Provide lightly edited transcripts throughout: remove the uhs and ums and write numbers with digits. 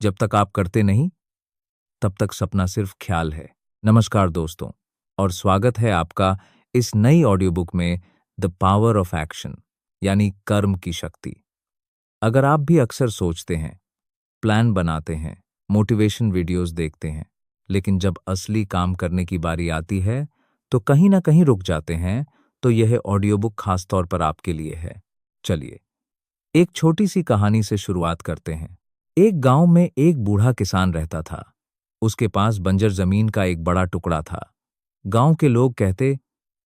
जब तक आप करते नहीं, तब तक सपना सिर्फ ख्याल है। नमस्कार दोस्तों, और स्वागत है आपका इस नई ऑडियो बुक में द पावर ऑफ एक्शन, यानी कर्म की शक्ति। अगर आप भी अक्सर सोचते हैं, प्लान बनाते हैं, मोटिवेशन वीडियोस देखते हैं, लेकिन जब असली काम करने की बारी आती है, तो कहीं ना कहीं रुक जाते हैं, तो यह ऑडियो बुक खास तौर पर आपके लिए है। चलिए, एक छोटी सी कहानी से शुरुआत करते हैं। एक गांव में एक बूढ़ा किसान रहता था। उसके पास बंजर जमीन का एक बड़ा टुकड़ा था। गांव के लोग कहते,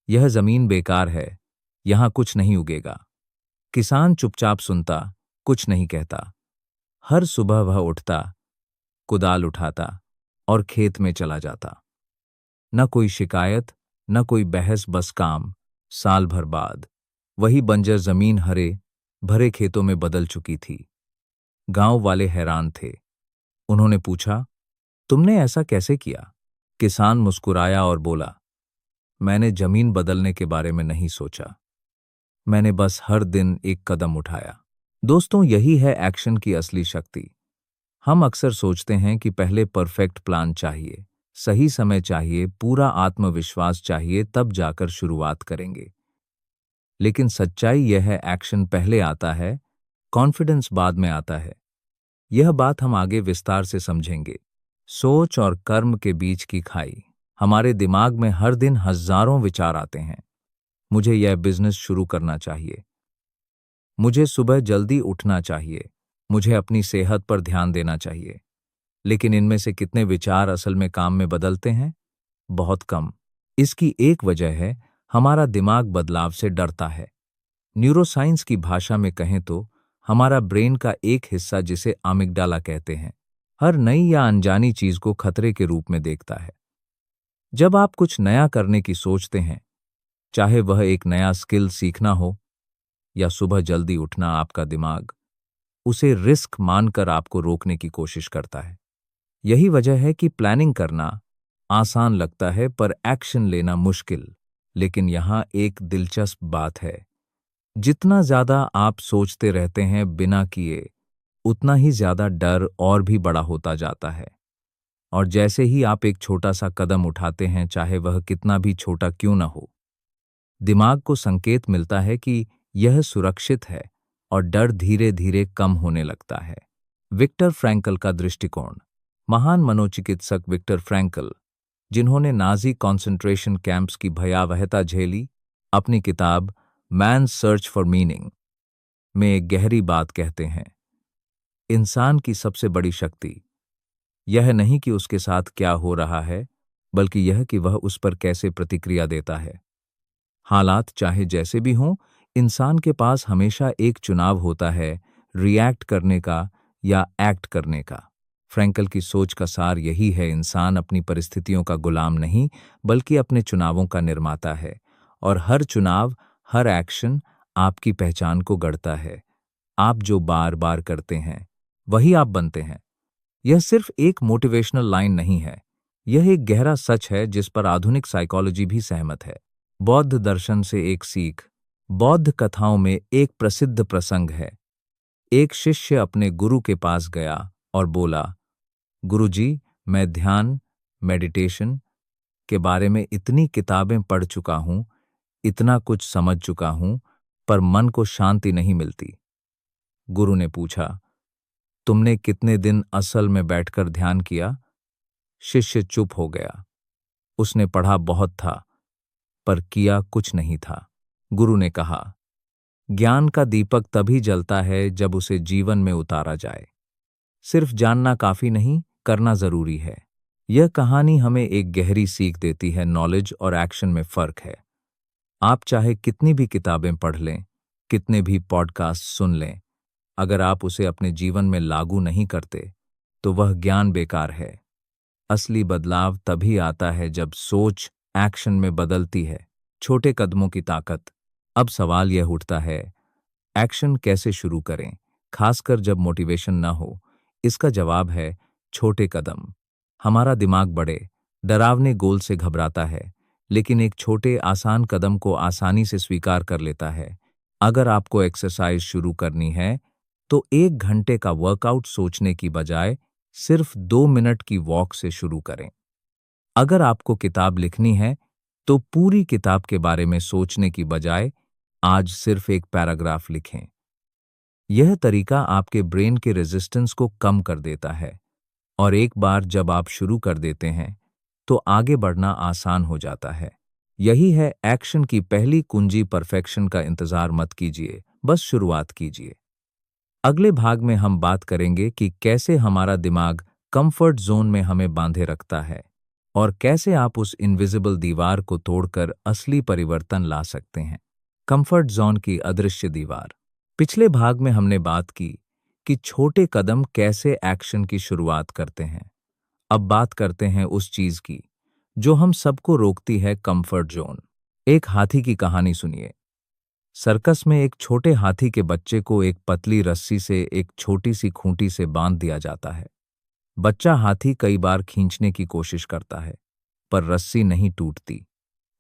यह जमीन बेकार है, यहां कुछ नहीं उगेगा। किसान चुपचाप सुनता, कुछ नहीं कहता। हर सुबह वह उठता, कुदाल उठाता और खेत में चला जाता। न कोई शिकायत, न कोई बहस, बस काम। साल भर बाद वही बंजर जमीन हरे भरे खेतों में बदल चुकी थी। गांव वाले हैरान थे। उन्होंने पूछा, तुमने ऐसा कैसे किया? किसान मुस्कुराया और बोला, मैंने जमीन बदलने के बारे में नहीं सोचा, मैंने बस हर दिन एक कदम उठाया। दोस्तों, यही है एक्शन की असली शक्ति। हम अक्सर सोचते हैं कि पहले परफेक्ट प्लान चाहिए, सही समय चाहिए, पूरा आत्मविश्वास चाहिए, तब जाकर शुरुआत करेंगे। लेकिन सच्चाई यह है, एक्शन पहले आता है, कॉन्फिडेंस बाद में आता है। यह बात हम आगे विस्तार से समझेंगे। सोच और कर्म के बीच की खाई। हमारे दिमाग में हर दिन हजारों विचार आते हैं। मुझे यह बिजनेस शुरू करना चाहिए, मुझे सुबह जल्दी उठना चाहिए, मुझे अपनी सेहत पर ध्यान देना चाहिए। लेकिन इनमें से कितने विचार असल में काम में बदलते हैं? बहुत कम। इसकी एक वजह है, हमारा दिमाग बदलाव से डरता है। न्यूरोसाइंस की भाषा में कहें तो हमारा ब्रेन का एक हिस्सा, जिसे अमिग्डाला कहते हैं, हर नई या अनजानी चीज को खतरे के रूप में देखता है। जब आप कुछ नया करने की सोचते हैं, चाहे वह एक नया स्किल सीखना हो या सुबह जल्दी उठना, आपका दिमाग उसे रिस्क मानकर आपको रोकने की कोशिश करता है। यही वजह है कि प्लानिंग करना आसान लगता है पर एक्शन लेना मुश्किल। लेकिन यहाँ एक दिलचस्प बात है, जितना ज्यादा आप सोचते रहते हैं बिना किए, उतना ही ज्यादा डर और भी बड़ा होता जाता है। और जैसे ही आप एक छोटा सा कदम उठाते हैं, चाहे वह कितना भी छोटा क्यों न हो, दिमाग को संकेत मिलता है कि यह सुरक्षित है और डर धीरे धीरे कम होने लगता है। विक्टर फ्रैंकल का दृष्टिकोण। महान मनोचिकित्सक विक्टर फ्रैंकल, जिन्होंने नाजी कॉन्सेंट्रेशन कैंप्स की भयावहता झेली, अपनी किताब मैन्स सर्च फॉर मीनिंग में एक गहरी बात कहते हैं, इंसान की सबसे बड़ी शक्ति यह नहीं कि उसके साथ क्या हो रहा है, बल्कि यह कि वह उस पर कैसे प्रतिक्रिया देता है। हालात चाहे जैसे भी हों, इंसान के पास हमेशा एक चुनाव होता है, रिएक्ट करने का या एक्ट करने का। फ्रैंकल की सोच का सार यही है, इंसान अपनी परिस्थितियों का गुलाम नहीं, बल्कि अपने चुनावों का निर्माता है। और हर चुनाव, हर एक्शन आपकी पहचान को गढ़ता है। आप जो बार बार करते हैं, वही आप बनते हैं। यह सिर्फ एक मोटिवेशनल लाइन नहीं है, यह एक गहरा सच है जिस पर आधुनिक साइकोलॉजी भी सहमत है। बौद्ध दर्शन से एक सीख। बौद्ध कथाओं में एक प्रसिद्ध प्रसंग है। एक शिष्य अपने गुरु के पास गया और बोला, गुरुजी, मैं ध्यान, मेडिटेशन के बारे में इतनी किताबें पढ़ चुका हूं, इतना कुछ समझ चुका हूं, पर मन को शांति नहीं मिलती। गुरु ने पूछा, तुमने कितने दिन असल में बैठकर ध्यान किया? शिष्य चुप हो गया। उसने पढ़ा बहुत था, पर किया कुछ नहीं था। गुरु ने कहा, ज्ञान का दीपक तभी जलता है जब उसे जीवन में उतारा जाए। सिर्फ जानना काफी नहीं, करना जरूरी है। यह कहानी हमें एक गहरी सीख देती है, नॉलेज और एक्शन में फर्क है। आप चाहे कितनी भी किताबें पढ़ लें, कितने भी पॉडकास्ट सुन लें, अगर आप उसे अपने जीवन में लागू नहीं करते, तो वह ज्ञान बेकार है। असली बदलाव तभी आता है जब सोच एक्शन में बदलती है। छोटे कदमों की ताकत। अब सवाल यह उठता है, एक्शन कैसे शुरू करें, खासकर जब मोटिवेशन न हो? इसका जवाब है छोटे कदम। हमारा दिमाग बड़े, डरावने गोल से घबराता है, लेकिन एक छोटे आसान कदम को आसानी से स्वीकार कर लेता है। अगर आपको एक्सरसाइज शुरू करनी है, तो 1 घंटे का वर्कआउट सोचने की बजाय सिर्फ 2 मिनट की वॉक से शुरू करें। अगर आपको किताब लिखनी है तो पूरी किताब के बारे में सोचने की बजाय आज सिर्फ एक पैराग्राफ लिखें। यह तरीका आपके ब्रेन के रेजिस्टेंस को कम कर देता है और एक बार जब आप शुरू कर देते हैं तो आगे बढ़ना आसान हो जाता है। यही है एक्शन की पहली कुंजी। परफेक्शन का इंतजार मत कीजिए, बस शुरुआत कीजिए। अगले भाग में हम बात करेंगे कि कैसे हमारा दिमाग कंफर्ट जोन में हमें बांधे रखता है और कैसे आप उस इनविजिबल दीवार को तोड़कर असली परिवर्तन ला सकते हैं। कंफर्ट जोन की अदृश्य दीवार। पिछले भाग में हमने बात की कि छोटे कदम कैसे एक्शन की शुरुआत करते हैं। अब बात करते हैं उस चीज की जो हम सबको रोकती है, कंफर्ट जोन। एक हाथी की कहानी सुनिए। सर्कस में एक छोटे हाथी के बच्चे को एक पतली रस्सी से एक छोटी सी खूंटी से बांध दिया जाता है। बच्चा हाथी कई बार खींचने की कोशिश करता है, पर रस्सी नहीं टूटती।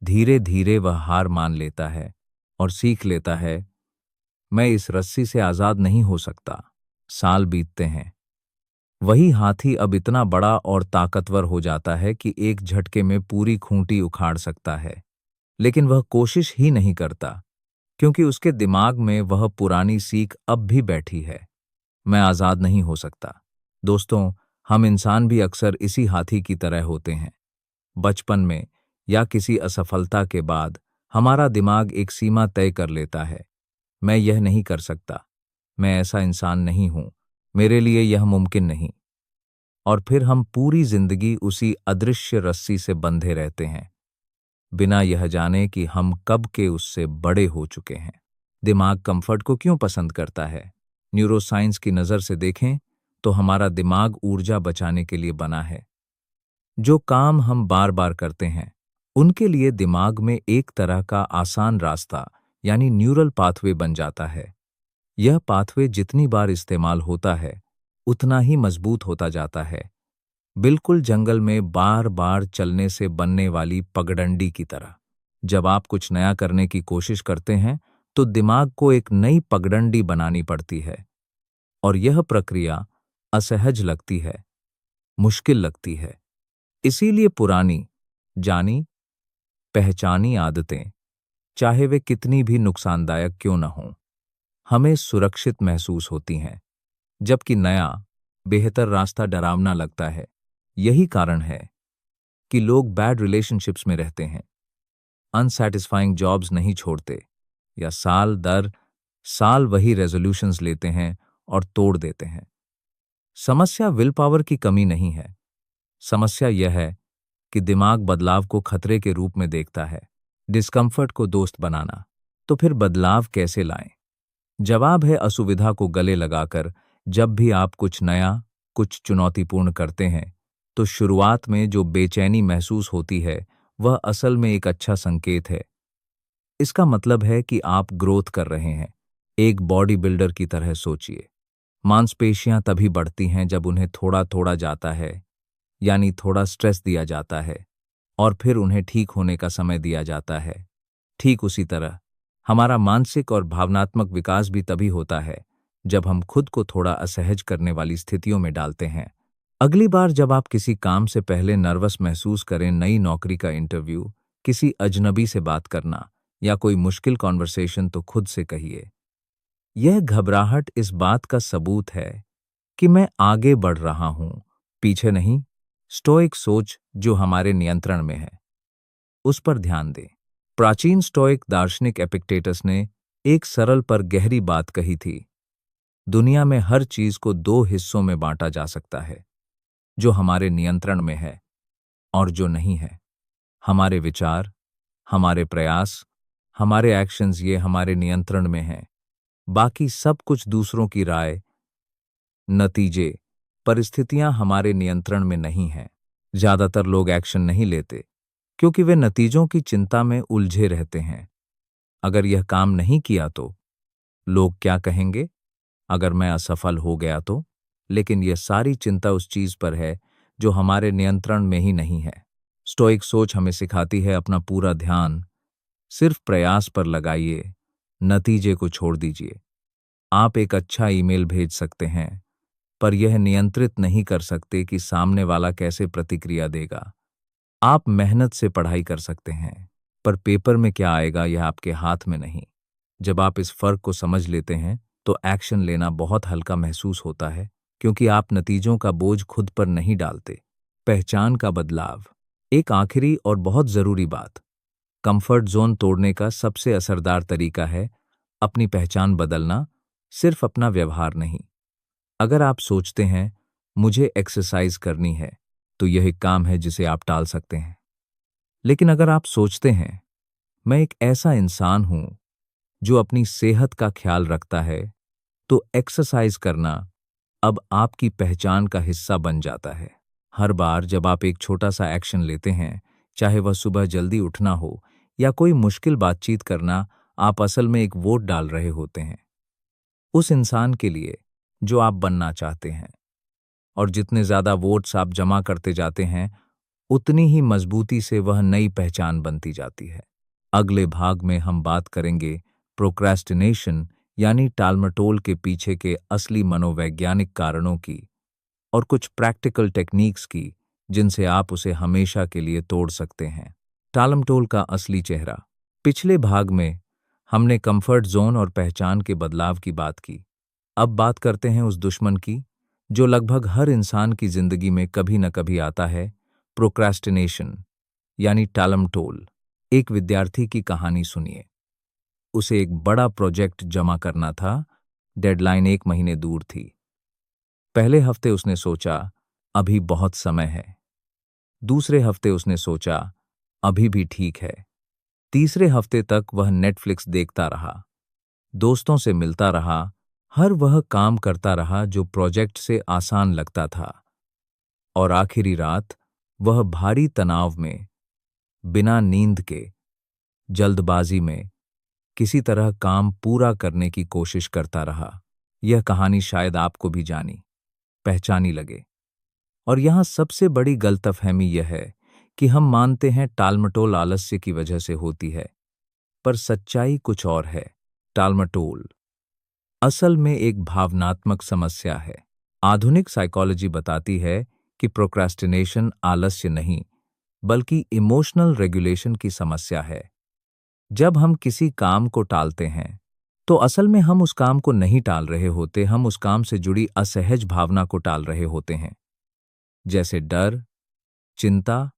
धीरे धीरे वह हार मान लेता है और सीख लेता है, मैं इस रस्सी से आजाद नहीं हो सकता। साल बीतते हैं। वही हाथी अब इतना बड़ा और ताकतवर हो जाता है कि एक झटके में पूरी खूंटी उखाड़ सकता है, लेकिन वह कोशिश ही नहीं करता क्योंकि उसके दिमाग में वह पुरानी सीख अब भी बैठी है, मैं आजाद नहीं हो सकता। दोस्तों, हम इंसान भी अक्सर इसी हाथी की तरह होते हैं। बचपन में या किसी असफलता के बाद हमारा दिमाग एक सीमा तय कर लेता है, मैं यह नहीं कर सकता, मैं ऐसा इंसान नहीं हूं, मेरे लिए यह मुमकिन नहीं। और फिर हम पूरी जिंदगी उसी अदृश्य रस्सी से बंधे रहते हैं, बिना यह जाने कि हम कब के उससे बड़े हो चुके हैं। दिमाग कंफर्ट को क्यों पसंद करता है? न्यूरोसाइंस की नज़र से देखें तो हमारा दिमाग ऊर्जा बचाने के लिए बना है। जो काम हम बार बार करते हैं उनके लिए दिमाग में एक तरह का आसान रास्ता यानी न्यूरल पाथवे बन जाता है। यह पाथवे जितनी बार इस्तेमाल होता है उतना ही मजबूत होता जाता है, बिल्कुल जंगल में बार बार चलने से बनने वाली पगडंडी की तरह। जब आप कुछ नया करने की कोशिश करते हैं तो दिमाग को एक नई पगडंडी बनानी पड़ती है और यह प्रक्रिया असहज लगती है, मुश्किल लगती है। इसीलिए पुरानी, जानी पहचानी आदतें, चाहे वे कितनी भी नुकसानदायक क्यों न हों, हमें सुरक्षित महसूस होती हैं, जबकि नया, बेहतर रास्ता डरावना लगता है। यही कारण है कि लोग बैड रिलेशनशिप्स में रहते हैं, अनसैटिस्फाइंग जॉब्स नहीं छोड़ते या साल दर साल वही रेजोल्यूशंस लेते हैं और तोड़ देते हैं। समस्या विल पावर की कमी नहीं है, समस्या यह है कि दिमाग बदलाव को खतरे के रूप में देखता है, डिस्कम्फर्ट को दोस्त बनाना। तो फिर बदलाव कैसे लाएं? जवाब है असुविधा को गले लगाकर। जब भी आप कुछ नया, कुछ चुनौतीपूर्ण करते हैं तो शुरुआत में जो बेचैनी महसूस होती है वह असल में एक अच्छा संकेत है। इसका मतलब है कि आप ग्रोथ कर रहे हैं। एक बॉडी बिल्डर की तरह सोचिए। मांसपेशियां तभी बढ़ती हैं जब उन्हें थोड़ा थोड़ा जाता है, यानी थोड़ा स्ट्रेस दिया जाता है और फिर उन्हें ठीक होने का समय दिया जाता है। ठीक उसी तरह हमारा मानसिक और भावनात्मक विकास भी तभी होता है जब हम खुद को थोड़ा असहज करने वाली स्थितियों में डालते हैं। अगली बार जब आप किसी काम से पहले नर्वस महसूस करें, नई नौकरी का इंटरव्यू, किसी अजनबी से बात करना या कोई मुश्किल कॉन्वर्सेशन, तो खुद से कहिए, यह घबराहट इस बात का सबूत है कि मैं आगे बढ़ रहा हूं, पीछे नहीं। स्टोइक सोच जो हमारे नियंत्रण में है, उस पर ध्यान दें। प्राचीन स्टोइक दार्शनिक एपिक्टेटस ने एक सरल पर गहरी बात कही थी, दुनिया में हर चीज को दो हिस्सों में बांटा जा सकता है, जो हमारे नियंत्रण में है और जो नहीं है। हमारे विचार, हमारे प्रयास, हमारे एक्शंस, ये हमारे नियंत्रण में हैं। बाकी सब कुछ दूसरों की राय, नतीजे, परिस्थितियां हमारे नियंत्रण में नहीं हैं। ज्यादातर लोग एक्शन नहीं लेते क्योंकि वे नतीजों की चिंता में उलझे रहते हैं। अगर यह काम नहीं किया तो लोग क्या कहेंगे? अगर मैं असफल हो गया तो? लेकिन यह सारी चिंता उस चीज पर है जो हमारे नियंत्रण में ही नहीं है। स्टोइक सोच हमें सिखाती है, अपना पूरा ध्यान सिर्फ प्रयास पर लगाइए, नतीजे को छोड़ दीजिए। आप एक अच्छा ईमेल भेज सकते हैं, पर यह नियंत्रित नहीं कर सकते कि सामने वाला कैसे प्रतिक्रिया देगा। आप मेहनत से पढ़ाई कर सकते हैं, पर पेपर में क्या आएगा यह आपके हाथ में नहीं। जब आप इस फर्क को समझ लेते हैं, तो एक्शन लेना बहुत हल्का महसूस होता है, क्योंकि आप नतीजों का बोझ खुद पर नहीं डालते। पहचान का बदलाव। एक आखिरी और बहुत जरूरी बात, कंफर्ट जोन तोड़ने का सबसे असरदार तरीका है अपनी पहचान बदलना, सिर्फ अपना व्यवहार नहीं। अगर आप सोचते हैं मुझे एक्सरसाइज करनी है, तो यह एक काम है जिसे आप टाल सकते हैं। लेकिन अगर आप सोचते हैं मैं एक ऐसा इंसान हूं जो अपनी सेहत का ख्याल रखता है, तो एक्सरसाइज करना अब आपकी पहचान का हिस्सा बन जाता है। हर बार जब आप एक छोटा सा एक्शन लेते हैं, चाहे वह सुबह जल्दी उठना हो या कोई मुश्किल बातचीत करना, आप असल में एक वोट डाल रहे होते हैं उस इंसान के लिए जो आप बनना चाहते हैं। और जितने ज्यादा वोट्स आप जमा करते जाते हैं, उतनी ही मजबूती से वह नई पहचान बनती जाती है। अगले भाग में हम बात करेंगे प्रोक्रेस्टिनेशन यानी टालमटोल के पीछे के असली मनोवैज्ञानिक कारणों की, और कुछ प्रैक्टिकल टेक्निक्स की जिनसे आप उसे हमेशा के लिए तोड़ सकते हैं। टालमटोल का असली चेहरा। पिछले भाग में हमने कंफर्ट जोन और पहचान के बदलाव की बात की। अब बात करते हैं उस दुश्मन की जो लगभग हर इंसान की जिंदगी में कभी न कभी आता है, प्रोक्रेस्टिनेशन यानी टालमटोल। एक विद्यार्थी की कहानी सुनिए। उसे एक बड़ा प्रोजेक्ट जमा करना था, डेडलाइन 1 महीने दूर थी। पहले हफ्ते उसने सोचा अभी बहुत समय है। दूसरे हफ्ते उसने सोचा अभी भी ठीक है। तीसरे हफ्ते तक वह नेटफ्लिक्स देखता रहा, दोस्तों से मिलता रहा, हर वह काम करता रहा जो प्रोजेक्ट से आसान लगता था। और आखिरी रात वह भारी तनाव में, बिना नींद के, जल्दबाजी में किसी तरह काम पूरा करने की कोशिश करता रहा। यह कहानी शायद आपको भी पहचानी लगे। और यहाँ सबसे बड़ी गलतफहमी यह है कि हम मानते हैं टालमटोल आलस्य की वजह से होती है, पर सच्चाई कुछ और है। टालमटोल असल में एक भावनात्मक समस्या है। आधुनिक साइकोलॉजी बताती है कि प्रोक्रेस्टिनेशन आलस्य नहीं, बल्कि इमोशनल रेगुलेशन की समस्या है। जब हम किसी काम को टालते हैं, तो असल में हम उस काम को नहीं टाल रहे होते, हम उस काम से जुड़ी असहज भावना को टाल रहे होते हैं, जैसे डर, चिंता,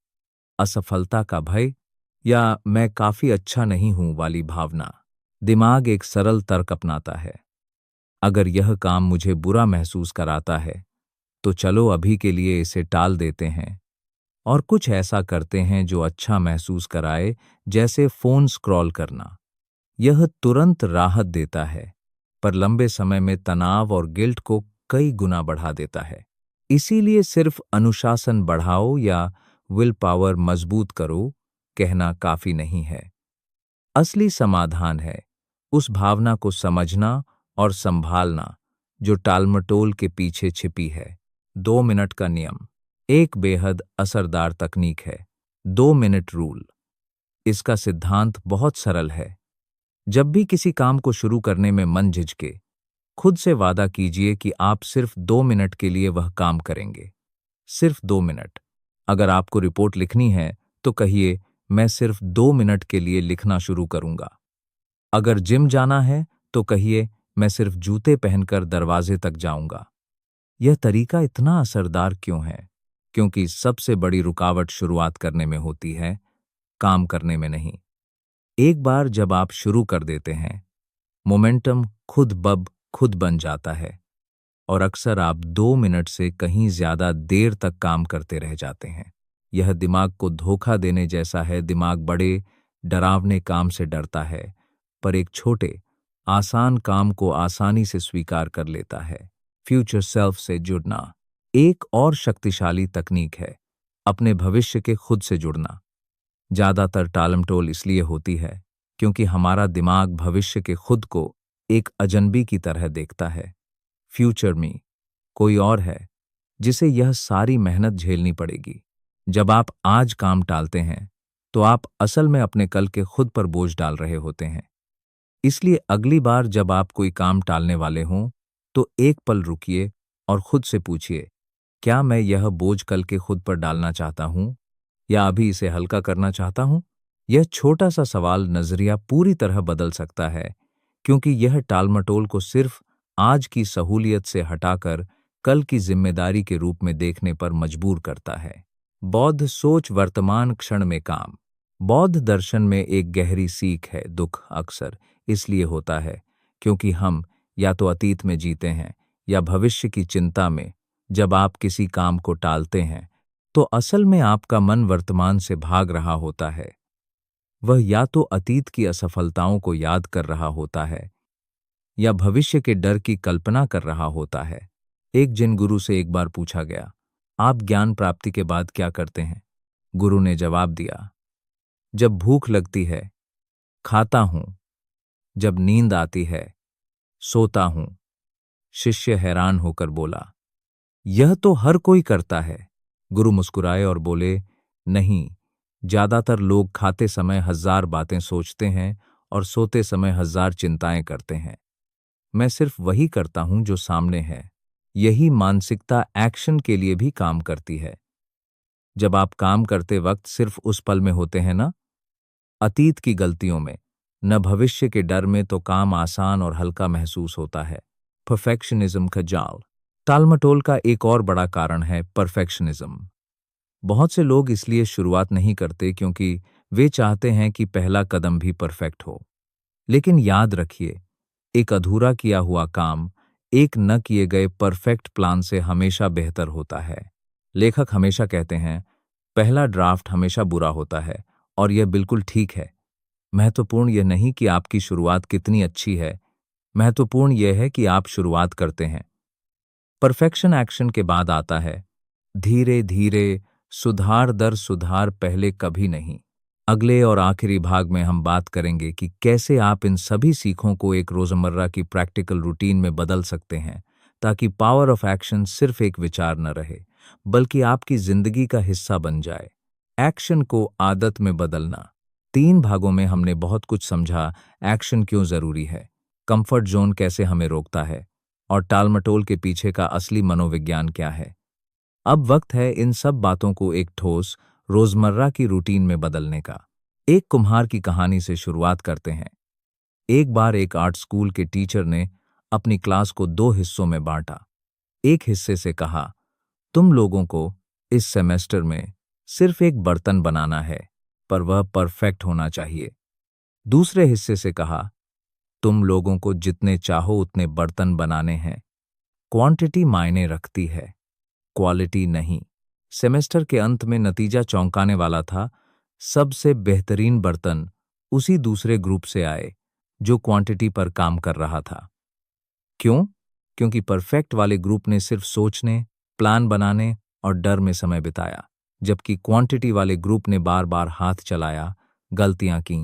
असफलता का भय या मैं काफी अच्छा नहीं हूं वाली भावना। दिमाग एक सरल तर्क अपनाता है, अगर यह काम मुझे बुरा महसूस कराता है, तो चलो अभी के लिए इसे टाल देते हैं और कुछ ऐसा करते हैं जो अच्छा महसूस कराए, जैसे फोन स्क्रॉल करना। यह तुरंत राहत देता है, पर लंबे समय में तनाव और गिल्ट को कई गुना बढ़ा देता है। इसीलिए सिर्फ अनुशासन बढ़ाओ या विल पावर मजबूत करो कहना काफी नहीं है। असली समाधान है उस भावना को समझना और संभालना जो टालमटोल के पीछे छिपी है। 2 मिनट का नियम एक बेहद असरदार तकनीक है। 2 मिनट रूल। इसका सिद्धांत बहुत सरल है। जब भी किसी काम को शुरू करने में मन झिझके, खुद से वादा कीजिए कि आप सिर्फ 2 मिनट के लिए वह काम करेंगे। सिर्फ 2 मिनट। अगर आपको रिपोर्ट लिखनी है, तो कहिए मैं सिर्फ 2 मिनट के लिए लिखना शुरू करूंगा। अगर जिम जाना है, तो कहिए मैं सिर्फ जूते पहनकर दरवाजे तक जाऊंगा। यह तरीका इतना असरदार क्यों है? क्योंकि सबसे बड़ी रुकावट शुरुआत करने में होती है, काम करने में नहीं। एक बार जब आप शुरू कर देते हैं, मोमेंटम खुद बन जाता है और अक्सर आप 2 मिनट से कहीं ज्यादा देर तक काम करते रह जाते हैं। यह दिमाग को धोखा देने जैसा है। दिमाग बड़े, डरावने काम से डरता है, पर एक छोटे, आसान काम को आसानी से स्वीकार कर लेता है। फ्यूचर सेल्फ से जुड़ना एक और शक्तिशाली तकनीक है, अपने भविष्य के खुद से जुड़ना। ज्यादातर टालमटोल इसलिए होती है क्योंकि हमारा दिमाग भविष्य के खुद को एक अजनबी की तरह देखता है। फ्यूचर मी कोई और है जिसे यह सारी मेहनत झेलनी पड़ेगी। जब आप आज काम टालते हैं, तो आप असल में अपने कल के खुद पर बोझ डाल रहे होते हैं। इसलिए अगली बार जब आप कोई काम टालने वाले हों, तो एक पल रुकिए और खुद से पूछिए, क्या मैं यह बोझ कल के खुद पर डालना चाहता हूं या अभी इसे हल्का करना चाहता हूं? यह छोटा सा सवाल नजरिया पूरी तरह बदल सकता है, क्योंकि यह टालमटोल को सिर्फ आज की सहूलियत से हटाकर कल की जिम्मेदारी के रूप में देखने पर मजबूर करता है। बौद्ध सोच वर्तमान क्षण में काम। बौद्ध दर्शन में एक गहरी सीख है, दुख अक्सर इसलिए होता है क्योंकि हम या तो अतीत में जीते हैं या भविष्य की चिंता में। जब आप किसी काम को टालते हैं तो असल में आपका मन वर्तमान से भाग रहा होता है। वह या तो अतीत की असफलताओं को याद कर रहा होता है या भविष्य के डर की कल्पना कर रहा होता है। एक जिन गुरु से एक बार पूछा गया, आप ज्ञान प्राप्ति के बाद क्या करते हैं? गुरु ने जवाब दिया, जब भूख लगती है खाता हूं, जब नींद आती है सोता हूं। शिष्य हैरान होकर बोला, यह तो हर कोई करता है। गुरु मुस्कुराए और बोले, नहीं, ज्यादातर लोग खाते समय 1000 बातें सोचते हैं और सोते समय 1000 चिंताएं करते हैं। मैं सिर्फ वही करता हूं जो सामने है। यही मानसिकता एक्शन के लिए भी काम करती है। जब आप काम करते वक्त सिर्फ उस पल में होते हैं ना, अतीत की गलतियों में, न भविष्य के डर में, तो काम आसान और हल्का महसूस होता है। परफेक्शनिज्म का जाल। टालमटोल का एक और बड़ा कारण है परफेक्शनिज्म। बहुत से लोग इसलिए शुरुआत नहीं करते क्योंकि वे चाहते हैं कि पहला कदम भी परफेक्ट हो। लेकिन याद रखिए, एक अधूरा किया हुआ काम एक न किए गए परफेक्ट प्लान से हमेशा बेहतर होता है। लेखक हमेशा कहते हैं, पहला ड्राफ्ट हमेशा बुरा होता है और यह बिल्कुल ठीक है। महत्वपूर्ण यह नहीं कि आपकी शुरुआत कितनी अच्छी है, महत्वपूर्ण यह है कि आप शुरुआत करते हैं। परफेक्शन एक्शन के बाद आता है धीरे धीरे, सुधार दर सुधार, पहले कभी नहीं। अगले और आखिरी भाग में हम बात करेंगे कि कैसे आप इन सभी सीखों को एक रोजमर्रा की प्रैक्टिकल रूटीन में बदल सकते हैं, ताकि पावर ऑफ एक्शन सिर्फ एक विचार न रहे, बल्कि आपकी जिंदगी का हिस्सा बन जाए। एक्शन को आदत में बदलना। 3 भागों में हमने बहुत कुछ समझा, एक्शन क्यों जरूरी है, कंफर्ट जोन कैसे हमें रोकता है, और टालमटोल के पीछे का असली मनोविज्ञान क्या है। अब वक्त है इन सब बातों को एक ठोस रोजमर्रा की रूटीन में बदलने का। एक कुम्हार की कहानी से शुरुआत करते हैं। एक बार एक आर्ट स्कूल के टीचर ने अपनी क्लास को 2 हिस्सों में बांटा। एक हिस्से से कहा, तुम लोगों को इस सेमेस्टर में सिर्फ एक बर्तन बनाना है, पर वह परफेक्ट होना चाहिए। दूसरे हिस्से से कहा, तुम लोगों को जितने चाहो उतने बर्तन बनाने हैं, क्वांटिटी मायने रखती है, क्वालिटी नहीं। सेमेस्टर के अंत में नतीजा चौंकाने वाला था। सबसे बेहतरीन बर्तन उसी दूसरे ग्रुप से आए जो क्वांटिटी पर काम कर रहा था। क्यों? क्योंकि परफेक्ट वाले ग्रुप ने सिर्फ सोचने, प्लान बनाने और डर में समय बिताया, जबकि क्वांटिटी वाले ग्रुप ने बार बार हाथ चलाया, गलतियां की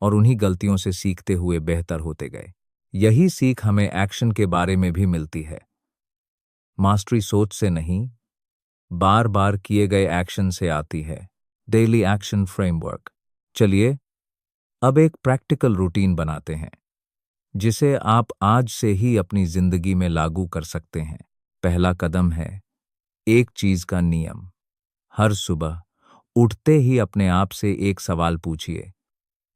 और उन्हीं गलतियों से सीखते हुए बेहतर होते गए। यही सीख हमें एक्शन के बारे में भी मिलती है। मास्टरी सोच से नहीं, बार बार किए गए एक्शन से आती है। Daily action framework. चलिए अब एक प्रैक्टिकल रूटीन बनाते हैं जिसे आप आज से ही अपनी जिंदगी में लागू कर सकते हैं। पहला कदम है एक चीज का नियम। हर सुबह उठते ही अपने आप से एक सवाल पूछिए,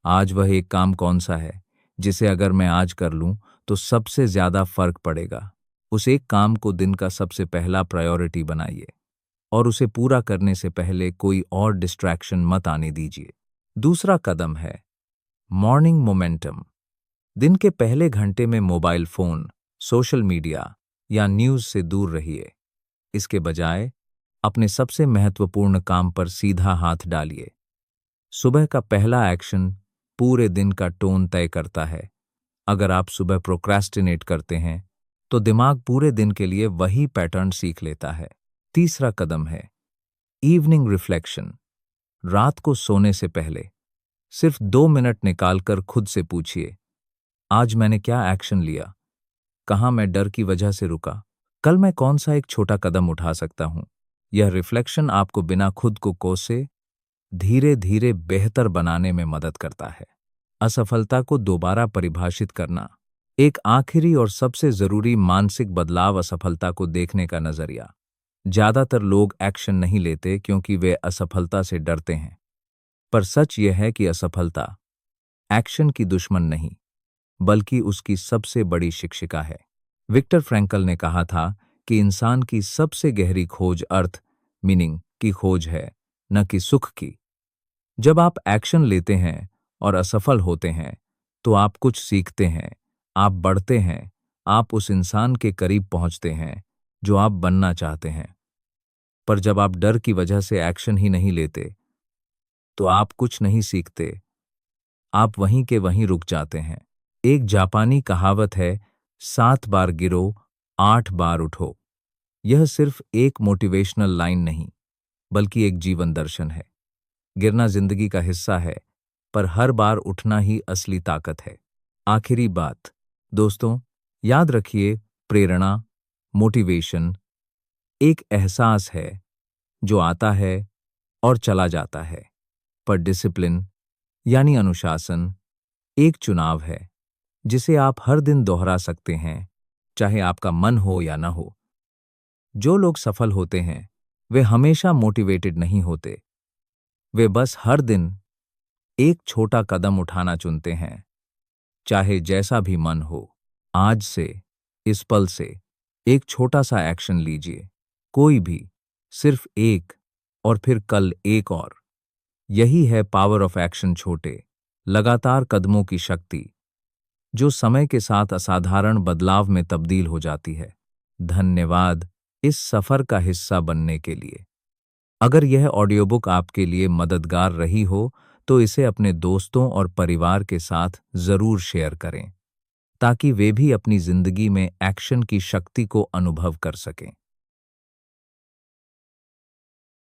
आज वह एक काम कौन सा है जिसे अगर मैं आज कर लूं तो सबसे ज्यादा फर्क पड़ेगा। उस एक काम को दिन का सबसे पहला प्रायोरिटी बनाइए और उसे पूरा करने से पहले कोई और डिस्ट्रैक्शन मत आने दीजिए। दूसरा कदम है मॉर्निंग मोमेंटम। दिन के पहले घंटे में मोबाइल फोन, सोशल मीडिया या न्यूज़ से दूर रहिए। इसके बजाय अपने सबसे महत्वपूर्ण काम पर सीधा हाथ डालिए। सुबह का पहला एक्शन पूरे दिन का टोन तय करता है। अगर आप सुबह प्रोक्रेस्टिनेट करते हैं तो दिमाग पूरे दिन के लिए वही पैटर्न सीख लेता है। तीसरा कदम है इवनिंग रिफ्लेक्शन। रात को सोने से पहले सिर्फ 2 मिनट निकालकर खुद से पूछिए, आज मैंने क्या एक्शन लिया, कहाँ मैं डर की वजह से रुका, कल मैं कौन सा एक छोटा कदम उठा सकता हूं। यह रिफ्लेक्शन आपको बिना खुद को कोसे धीरे धीरे बेहतर बनाने में मदद करता है। असफलता को दोबारा परिभाषित करना। एक आखिरी और सबसे जरूरी मानसिक बदलाव असफलता को देखने का नजरिया। ज्यादातर लोग एक्शन नहीं लेते क्योंकि वे असफलता से डरते हैं, पर सच यह है कि असफलता एक्शन की दुश्मन नहीं, बल्कि उसकी सबसे बड़ी शिक्षिका है। विक्टर फ्रैंकल ने कहा था कि इंसान की सबसे गहरी खोज अर्थ मीनिंग की खोज है, न कि सुख की। जब आप एक्शन लेते हैं और असफल होते हैं, तो आप कुछ सीखते हैं, आप बढ़ते हैं, आप उस इंसान के करीब पहुंचते हैं जो आप बनना चाहते हैं। पर जब आप डर की वजह से एक्शन ही नहीं लेते, तो आप कुछ नहीं सीखते, आप वहीं के वहीं रुक जाते हैं। एक जापानी कहावत है, 7 बार गिरो, 8 बार उठो। यह सिर्फ एक मोटिवेशनल लाइन नहीं, बल्कि एक जीवन दर्शन है। गिरना जिंदगी का हिस्सा है, पर हर बार उठना ही असली ताकत है। आखिरी बात, दोस्तों, याद रखिए, प्रेरणा, मोटिवेशन एक एहसास है जो आता है और चला जाता है, पर डिसिप्लिन यानी अनुशासन एक चुनाव है जिसे आप हर दिन दोहरा सकते हैं, चाहे आपका मन हो या ना हो। जो लोग सफल होते हैं, वे हमेशा मोटिवेटेड नहीं होते, वे बस हर दिन एक छोटा कदम उठाना चुनते हैं, चाहे जैसा भी मन हो। आज से, इस पल से, एक छोटा सा एक्शन लीजिए, कोई भी, सिर्फ एक, और फिर कल एक और। यही है पावर ऑफ एक्शन, छोटे, लगातार कदमों की शक्ति, जो समय के साथ असाधारण बदलाव में तब्दील हो जाती है। धन्यवाद इस सफर का हिस्सा बनने के लिए। अगर यह ऑडियो बुक आपके लिए मददगार रही हो, तो इसे अपने दोस्तों और परिवार के साथ जरूर शेयर करें, ताकि वे भी अपनी जिंदगी में एक्शन की शक्ति को अनुभव कर सकें।